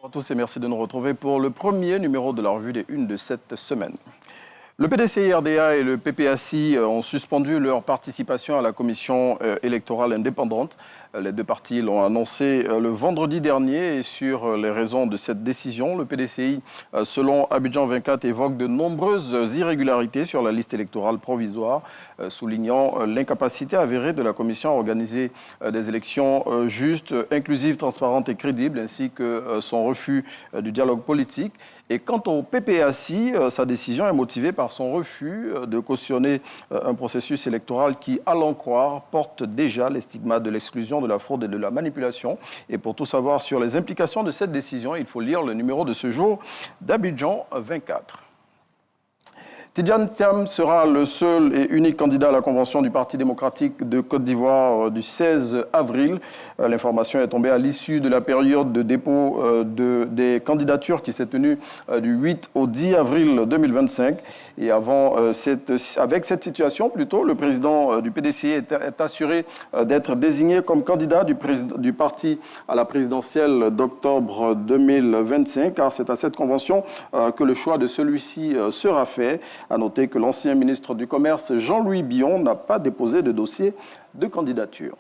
Bonjour à tous et merci de nous retrouver pour le premier numéro de la revue des Unes de cette semaine. Le PDCI-RDA et le PPACI ont suspendu leur participation à la commission électorale indépendante. Les deux partis l'ont annoncé le vendredi dernier et sur les raisons de cette décision, le PDCI, selon Abidjan 24, évoque de nombreuses irrégularités sur la liste électorale provisoire, soulignant l'incapacité avérée de la commission à organiser des élections justes, inclusives, transparentes et crédibles, ainsi que son refus du dialogue politique. Et quant au PPACI, sa décision est motivée par son refus de cautionner un processus électoral qui, à l'en croire, porte déjà les stigmates de l'exclusion, de la fraude et de la manipulation. Et pour tout savoir sur les implications de cette décision, il faut lire le numéro de ce jour d'Abidjan 24. Tidjane Thiam sera le seul et unique candidat à la convention du Parti démocratique de Côte d'Ivoire du 16 avril. L'information est tombée à l'issue de la période de dépôt des candidatures qui s'est tenue du 8 au 10 avril 2025. Et avec cette situation, plutôt, le président du PDCI est assuré d'être désigné comme candidat du parti à la présidentielle d'octobre 2025, car c'est à cette convention que le choix de celui-ci sera fait. À noter que l'ancien ministre du Commerce, Jean-Louis Billon, n'a pas déposé de dossier de candidature.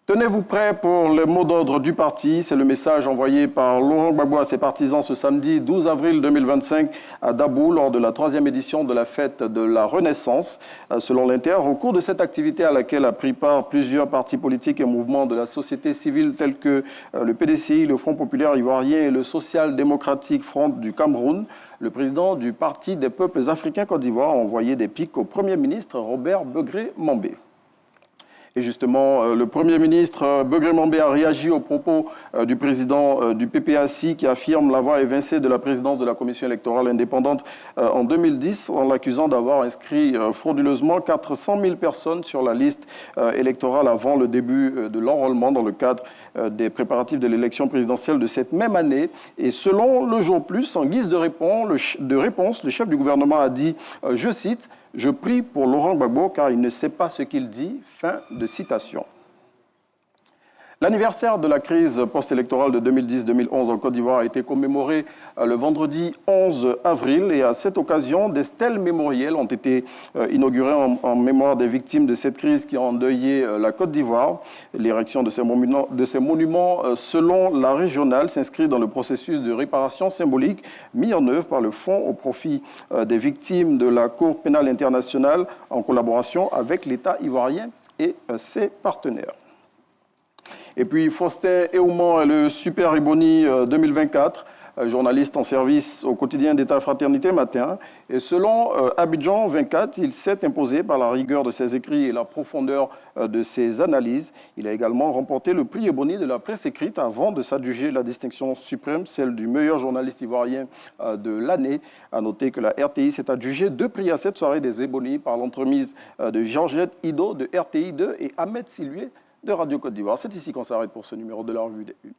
Tenez-vous prêts pour les mots d'ordre du parti. C'est le message envoyé par Laurent Gbagbo à ses partisans ce samedi 12 avril 2025 à Dabou lors de la 3e édition de la fête de la Renaissance. Selon l'Inter, au cours de cette activité à laquelle a pris part plusieurs partis politiques et mouvements de la société civile tels que le PDCI, le Front populaire ivoirien et le Social-démocratique Front du Cameroun, le président du Parti des peuples africains Côte d'Ivoire a envoyé des piques au Premier ministre Robert Begré-Mambé. Et justement, le Premier ministre Begré-Mambé a réagi aux propos du président du PPACI qui affirme l'avoir évincé de la présidence de la commission électorale indépendante en 2010 en l'accusant d'avoir inscrit frauduleusement 400 000 personnes sur la liste électorale avant le début de l'enrôlement dans le cadre des préparatifs de l'élection présidentielle de cette même année. Et selon Le Jour Plus, en guise de réponse, le chef du gouvernement a dit, je cite, « Je prie pour Laurent Gbagbo car il ne sait pas ce qu'il dit ». Fin de citation. L'anniversaire de la crise post-électorale de 2010-2011 en Côte d'Ivoire a été commémoré le vendredi 11 avril et à cette occasion, des stèles mémorielles ont été inaugurées en mémoire des victimes de cette crise qui a endeuillé la Côte d'Ivoire. L'érection de ces monuments, selon la régionale, s'inscrit dans le processus de réparation symbolique mis en œuvre par le Fonds au profit des victimes de la Cour pénale internationale en collaboration avec l'État ivoirien et ses partenaires. Et puis Faustin Eouman, le Super Ebony 2024, journaliste en service au quotidien d'État Fraternité Matin. Et selon Abidjan 24, il s'est imposé par la rigueur de ses écrits et la profondeur de ses analyses. Il a également remporté le prix Ebony de la presse écrite avant de s'adjuger la distinction suprême, celle du meilleur journaliste ivoirien de l'année. À noter que la RTI s'est adjugé 2 prix à cette soirée des Ebony par l'entremise de Georgette Ido de RTI 2 et Ahmed Silué de Radio Côte d'Ivoire. C'est ici qu'on s'arrête pour ce numéro de la Revue des Unes.